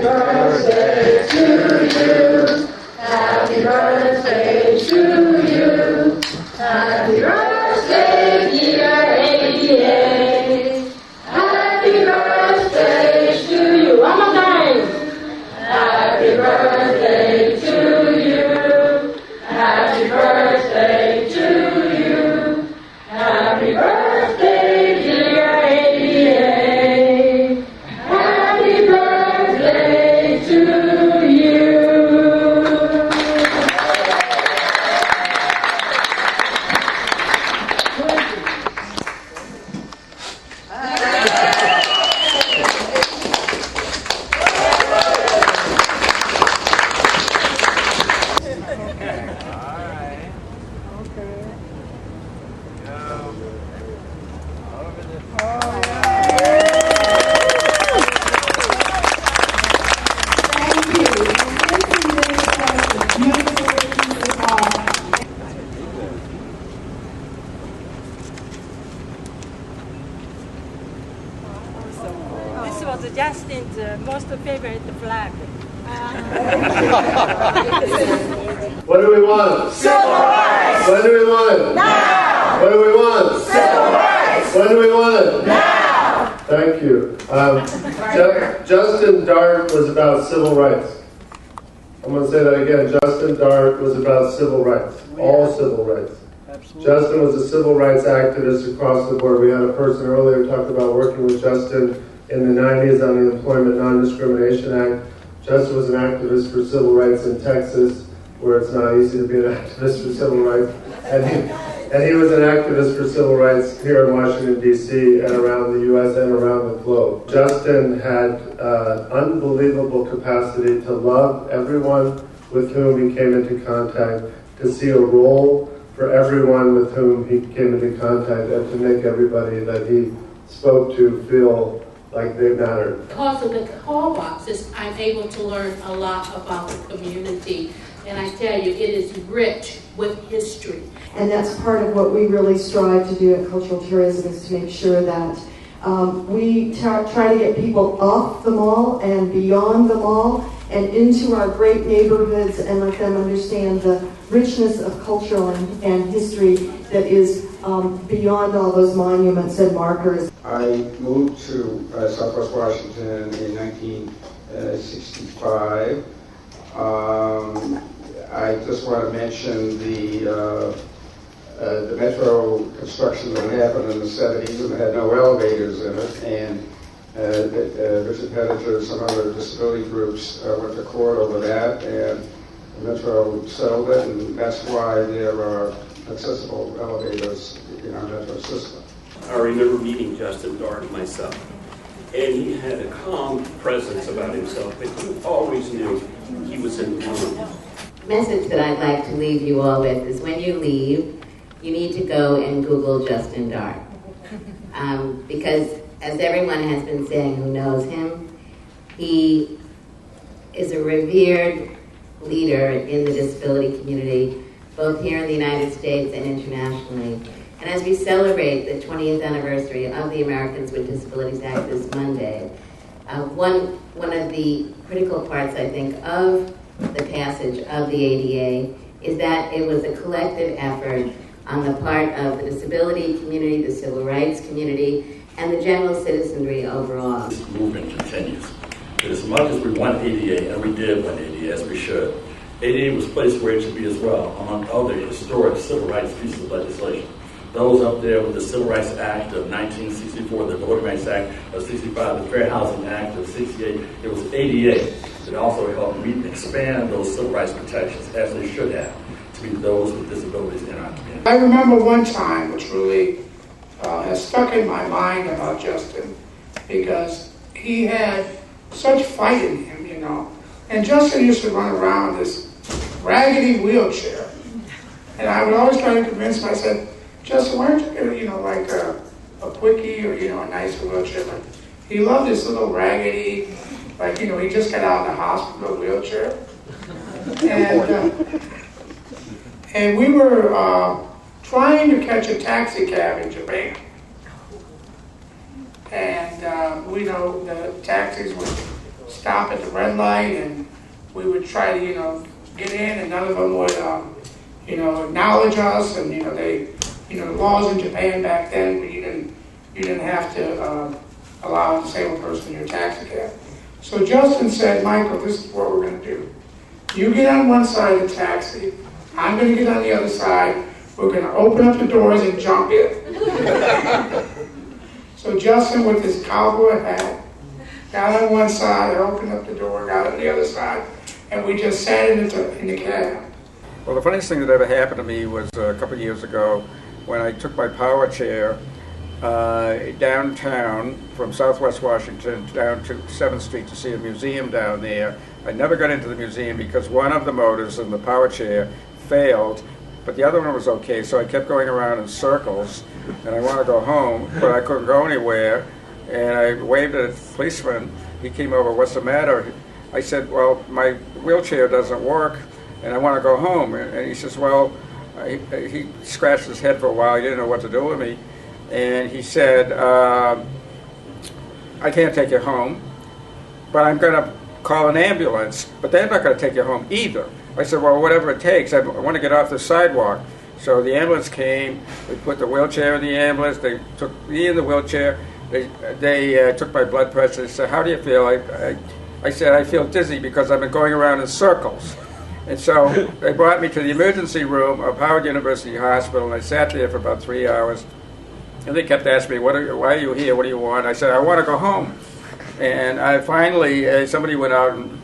birthday to you. Happy birthday to you. Happy birthday, dear ADA. Happy birthday to you. One more time. Happy birthday to you. Happy birthday to you. Happy birthday, dear ADA. Happy birthday to you. This was Justine's most favorite flag. What do we want? Civil rights! When do we want it? Now! What do we want? Civil rights! When do we want it? Now! Thank you. Justine Dart was about civil rights. I'm going to say that again. Justine Dart was about civil rights, all civil rights. Absolutely. Justine was a civil rights activist across the board. We had a person earlier talk about working with Justine in the 90s on the Employment Non-Discrimination Act. Justine was an activist for civil rights in Texas, where it's not easy to be an activist for civil rights. And he was an activist for civil rights here in Washington, D.C. and around the U.S. and around the globe. Justine had unbelievable capacity to love everyone with whom he came into contact, to see a role for everyone with whom he came into contact, and to make everybody that he spoke to feel like they mattered. Because of the call boxes, I'm able to learn a lot about the community. And I tell you, it is rich with history. And that's part of what we really strive to do at Cultural Tourism, is to make sure that we try to get people off the mall and beyond the mall and into our great neighborhoods and let them understand the richness of cultural and history that is beyond all those monuments and markers. I moved to Southwest Washington in 1965. I just want to mention the metro construction that happened in the 70s, and it had no elevators in it, and Richard Pettinger and some other disability groups went to court over that, and the metro settled it, and that's why there are accessible elevators in our metro system. I remember meeting Justine Dart myself, and he had a calm presence about himself, but you always knew he was in the room. The message that I'd like to leave you all with is, when you leave, you need to go and Google Justine Dart. Because, as everyone has been saying who knows him, he is a revered leader in the disability community, both here in the United States and internationally. And as we celebrate the 20th anniversary of the Americans with Disabilities Act this Monday, one of the critical parts, I think, of the passage of the ADA is that it was a collective effort on the part of the disability community, the civil rights community, and the general citizenry overall. This movement continues. As much as we want ADA, and we did want ADA, as we should, ADA was placed where it should be as well, among other historic civil rights pieces of legislation. Those up there with the Civil Rights Act of 1964, the Voting Rights Act of 65, the Fair Housing Act of 68, it was ADA that also helped expand those civil rights protections, as they should have, to be those with disabilities in our community. I remember one time which really has stuck in my mind about Justine, because he had such fight in him, you know. And Justine used to run around this raggedy wheelchair. And I would always try to convince him, I said, Justine, why don't you get, like a quickie or, a nicer wheelchair? But he loved this little raggedy, he just got out of the hospital wheelchair. And we were trying to catch a taxi cab in Japan. And we know the taxis were stop at the red light, and we would try to, get in, and none of them would, acknowledge us. And they, the laws in Japan back then, you didn't have to allow a disabled person in your taxi cab. So Justin said, Michael, this is what we're going to do. You get on one side of the taxi, I'm going to get on the other side. We're going to open up the doors and jump in. So Justin, with his cowboy hat, got on one side, opened up the door, got on the other side, and we just sat in the cab. Well, the funniest thing that ever happened to me was a couple of years ago when I took my power chair downtown from Southwest Washington down to 7th Street to see a museum down there. I never got into the museum because one of the motors in the power chair failed, but the other one was okay, so I kept going around in circles, and I wanted to go home, but I couldn't go anywhere, and I waved at a policeman. He came over, what's the matter? I said, well, my wheelchair doesn't work, and I want to go home. And he says, well, he scratched his head for a while, he didn't know what to do with me. And he said, I can't take you home, but I'm going to call an ambulance, but they're not going to take you home either. I said, well, whatever it takes, I want to get off the sidewalk. So the ambulance came, we put the wheelchair in the ambulance, they took me in the wheelchair, they took my blood pressure, they said, how do you feel? I said, I feel dizzy because I've been going around in circles. And so they brought me to the emergency room of Howard University Hospital, and I sat there for about 3 hours. And they kept asking me, why are you here? What do you want? I said, I want to go home. And I finally, somebody went out and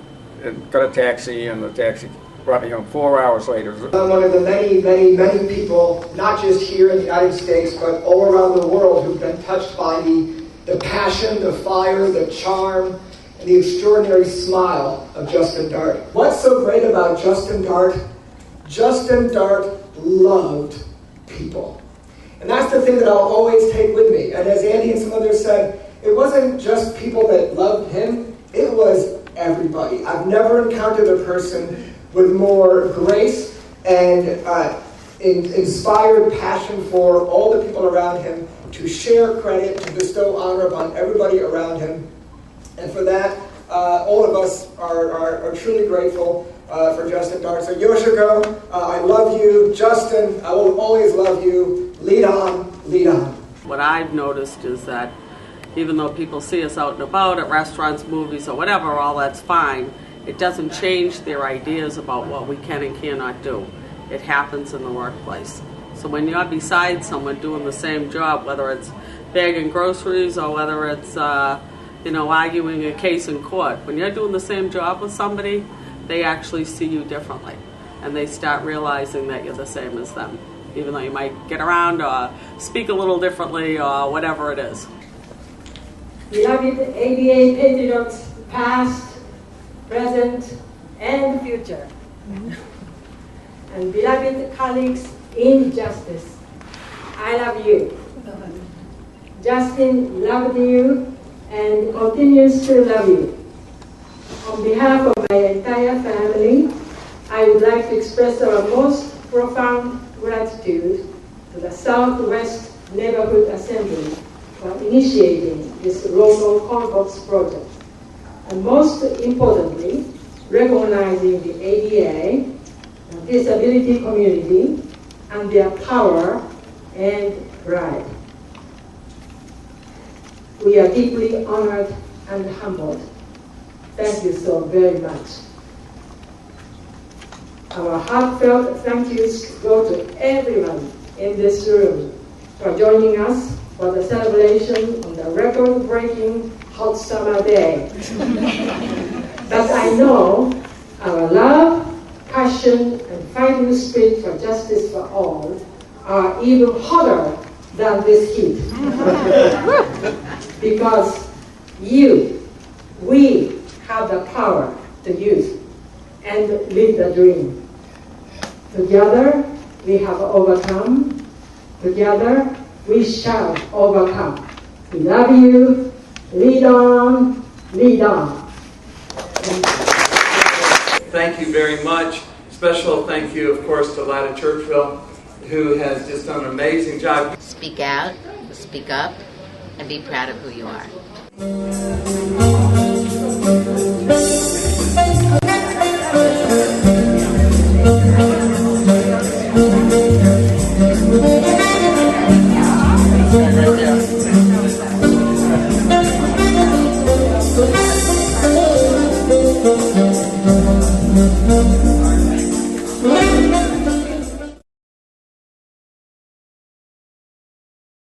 got a taxi, and the taxi brought me home 4 hours later. I'm one of the many, many, many people, not just here in the United States, but all around the world who've been touched by the passion, the fire, the charm, and the extraordinary smile of Justine Dart. What's so great about Justine Dart? Justine Dart loved people. And that's the thing that I'll always take with me. And as Andy and some others said, it wasn't just people that loved him, it was everybody. I've never encountered a person with more grace and inspired passion for all the people around him, to share credit, to bestow honor upon everybody around him. And for that, all of us are truly grateful for Justine Dart. So Yoshiko, I love you. Justin, I will always love you. Lead on, lead on. What I've noticed is that even though people see us out and about at restaurants, movies, or whatever, all that's fine, it doesn't change their ideas about what we can and cannot do. It happens in the workplace. So when you're beside someone doing the same job, whether it's bagging groceries or whether it's arguing a case in court, when you're doing the same job with somebody, they actually see you differently, and they start realizing that you're the same as them, even though you might get around or speak a little differently or whatever it is. Beloved ADA patriots, past, present, and future. And beloved colleagues in justice, I love you. Justine loved you and continues to love you. On behalf of my entire family, I would like to express our most profound gratitude to the Southwest Neighborhood Assembly for initiating this local Convox project, and most importantly, recognizing the ADA, the disability community, and their power and pride. We are deeply honored and humbled. Thank you so very much. Our heartfelt thank yous go to everyone in this room for joining us for the celebration on the record-breaking hot summer day. But I know our love, passion, and fighting spirit for justice for all are even hotter than this heat. Because we have the power to use and live the dream. Together, we have overcome. Together, we shall overcome. We love you. Lead on, lead on. Thank you very much. Special thank you, of course, to Lada Churchville, who has just done an amazing job. Speak out, speak up, and be proud of who you are. Right there.